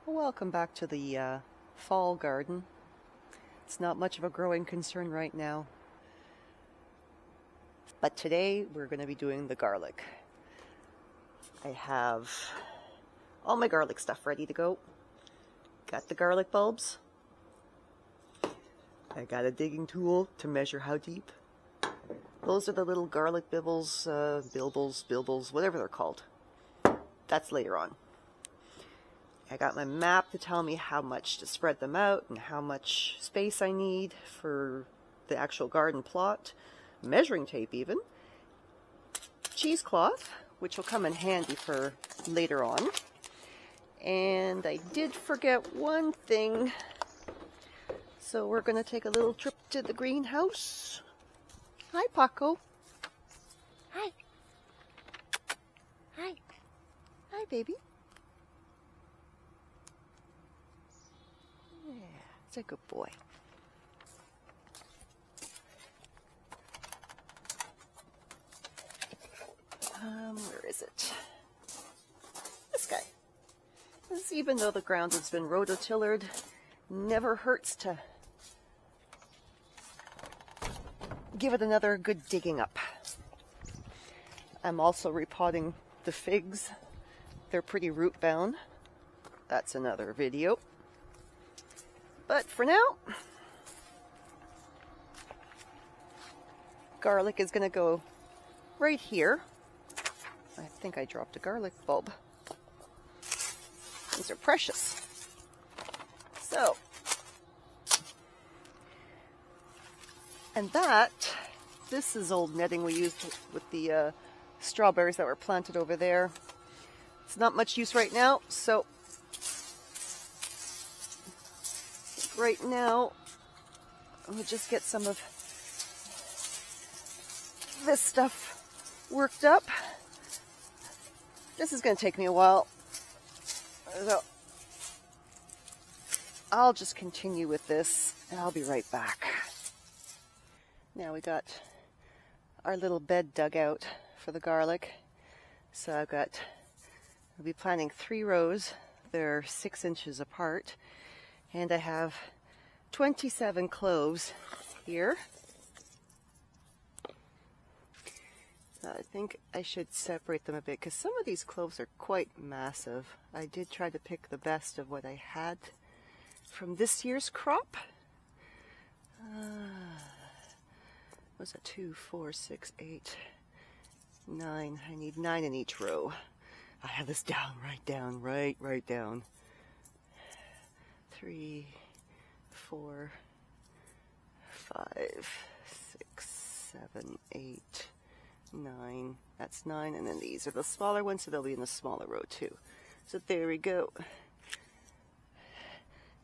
Welcome back to the fall garden. It's not much of a growing concern right now. But today we're going to be doing the garlic. I have all my garlic stuff ready to go. Got the garlic bulbs. I got a digging tool to measure how deep. Those are the little garlic bibbles, bilbles, whatever they're called. That's later on. I got my map to tell me how much to spread them out and how much space I need for the actual garden plot. Measuring tape even. Cheesecloth, which will come in handy for later on. And I did forget one thing. So we're going to take a little trip to the greenhouse. Hi, Paco. Hi. Hi. Hi, baby. Yeah, it's a good boy. Where is it? This guy. This, even though the ground has been rototillered, never hurts to give it another good digging up. I'm also repotting the figs. They're pretty root bound. That's another video. But for now, garlic is going to go right here. I think I dropped a garlic bulb. These are precious. So, and this is old netting we used with the strawberries that were planted over there. It's not much use right now, so right now, I'm gonna just get some of this stuff worked up. This is gonna take me a while, so I'll just continue with this and I'll be right back. Now we got our little bed dug out for the garlic. So I'll be planting 3 rows. They're 6 inches apart. And I have 27 cloves here. I think I should separate them a bit because some of these cloves are quite massive. I did try to pick the best of what I had from this year's crop. Was it 2, 4, 6, 8, 9? I need 9 in each row. I have this down, right down. 3, 4, 5, 6, 7, 8, 9. That's 9, and then these are the smaller ones, so they'll be in the smaller row too. So there we go.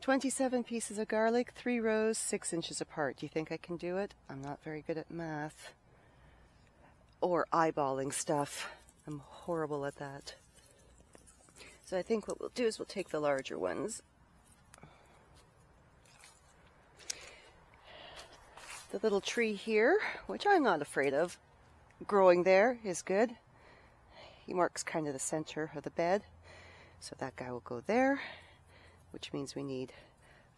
27 pieces of garlic, 3 rows, 6 inches apart. Do you think I can do it? I'm not very good at math or eyeballing stuff. I'm horrible at that. So I think what we'll do is we'll take the larger ones. The little tree here, which I'm not afraid of, growing there is good. He marks kind of the center of the bed. So that guy will go there, which means we need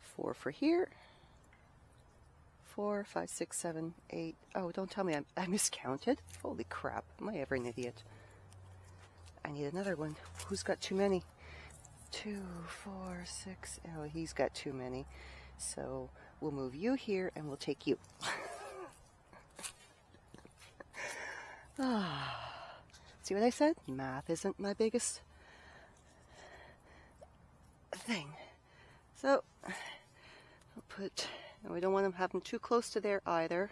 4 for here. 4, 5, 6, 7, 8. Oh, don't tell me I miscounted. Holy crap, am I ever an idiot? I need another one. Who's got too many? 2, 4, 6. Oh, he's got too many. So we'll move you here and we'll take you. See what I said? Math isn't my biggest thing. So I'll put, and we don't want them having too close to there either.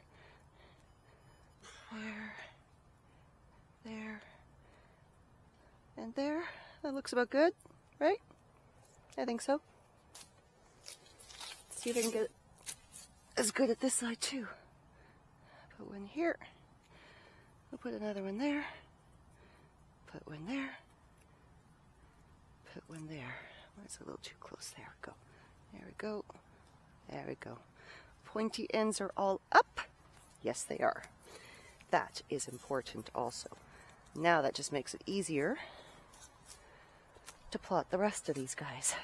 There, and there. That looks about good, right? I think so. Let's see if I can get as good at this side too. Put one here. We'll put another one there. Put one there. Put one there. That's a little too close. There we go. There we go. There we go. Pointy ends are all up. Yes, they are. That is important also. Now that just makes it easier to plot the rest of these guys.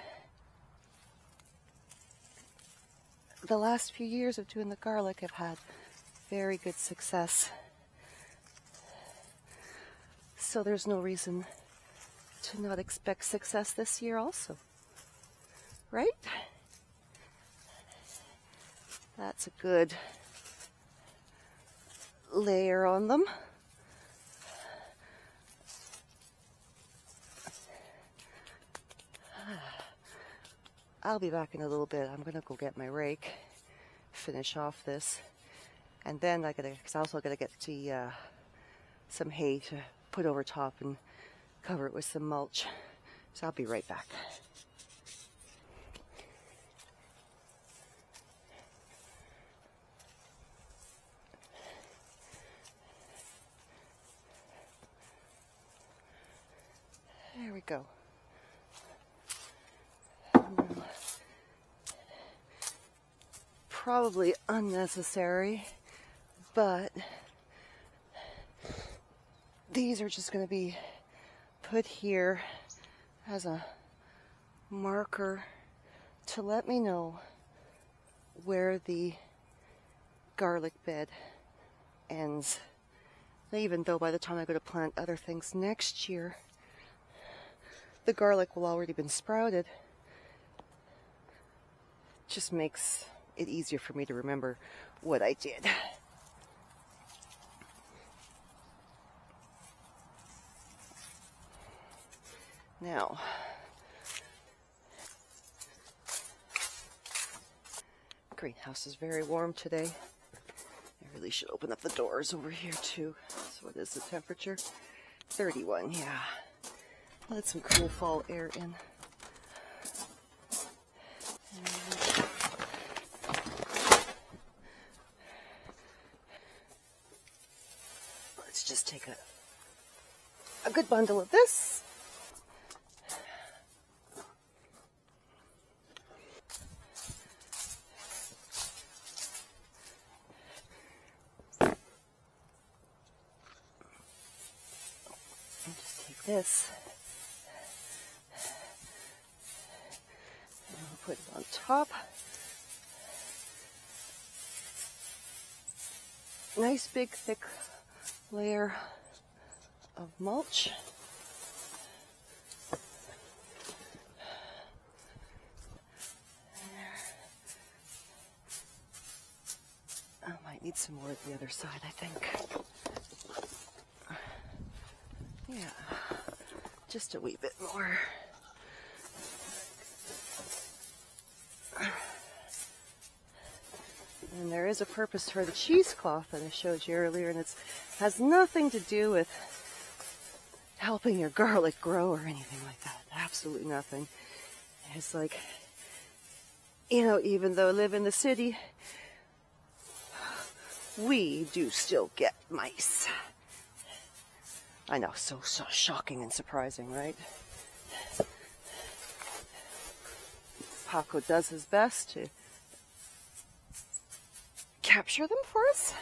the last few years of doing the garlic, I've had very good success. So there's no reason to not expect success this year also, right? That's a good layer on them. I'll be back in a little bit. I'm gonna go get my rake, finish off this, and then I also gotta get some hay to put over top and cover it with some mulch. So I'll be right back. There we go. Probably unnecessary, but these are just going to be put here as a marker to let me know where the garlic bed ends. Even though by the time I go to plant other things next year, the garlic will already been sprouted. Just makes it easier for me to remember what I did. Now, greenhouse is very warm today. I really should open up the doors over here too. So what is the temperature? 31, yeah. Let some cool fall air in. Let's just take a good bundle of this. And just take this. And we'll put it on top. Nice big thick layer of mulch. I might need some more at the other side, I think. Yeah, just a wee bit more. And there is a purpose for the cheesecloth that I showed you earlier, and it has nothing to do with helping your garlic grow or anything like that. Absolutely nothing. It's like, you know, even though I live in the city, we do still get mice. I know, so shocking and surprising, right? Paco does his best to capture them for us,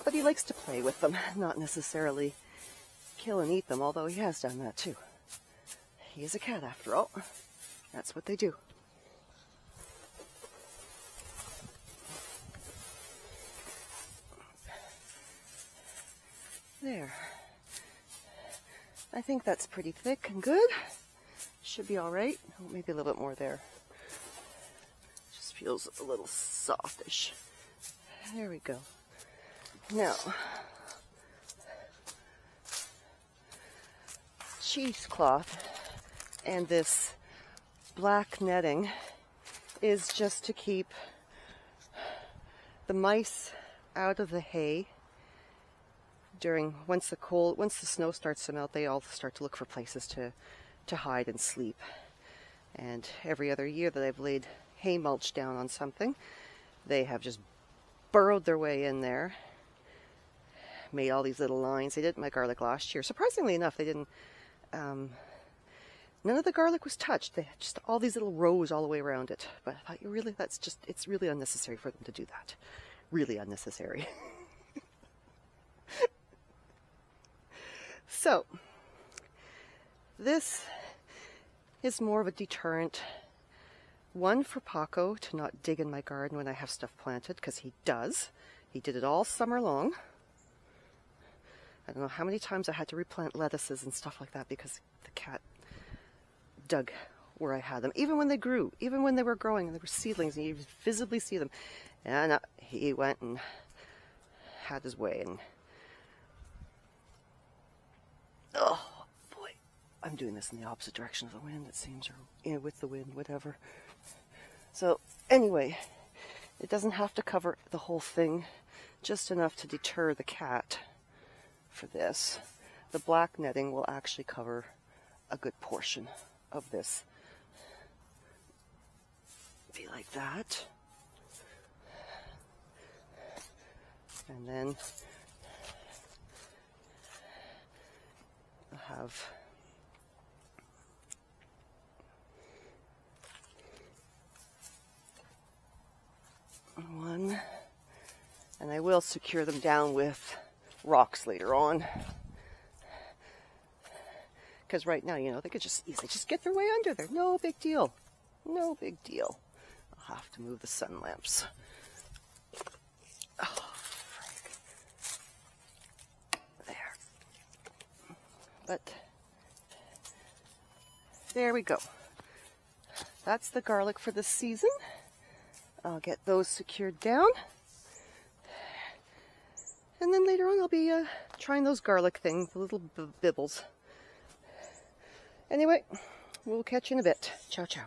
but he likes to play with them, not necessarily kill and eat them, although he has done that too. He is a cat after all. That's what they do. There. I think that's pretty thick and good. Should be all right. Oh, maybe a little bit more there. Just feels a little softish. There we go. Now, cheesecloth and this black netting is just to keep the mice out of the hay. Once the snow starts to melt, they all start to look for places to hide and sleep. And every other year that I've laid hay mulch down on something, they have just burrowed their way in there, made all these little lines. They did my garlic last year. Surprisingly enough, they didn't. None of the garlic was touched. They had just all these little rows all the way around it. But I thought it's really unnecessary for them to do that. Really unnecessary. So, this is more of a deterrent One for Paco to not dig in my garden when I have stuff planted, because he does. He did it all summer long. I don't know how many times I had to replant lettuces and stuff like that because the cat dug where I had them. Even when they grew, even when they were growing and they were seedlings and you visibly see them. And he went and had his way. And oh boy, I'm doing this in the opposite direction of the wind, it seems, or with the wind, whatever. So anyway, it doesn't have to cover the whole thing, just enough to deter the cat for this. The black netting will actually cover a good portion of this. Be like that. And then I'll have one, and I will secure them down with rocks later on, because right now, you know, they could just easily just get their way under there. No big deal. No big deal. I'll have to move the sun lamps. Oh, frick. There. But there we go. That's the garlic for this season. I'll get those secured down. And then later on I'll be trying those garlic things, the little bibbles. Anyway, we'll catch you in a bit. Ciao, ciao.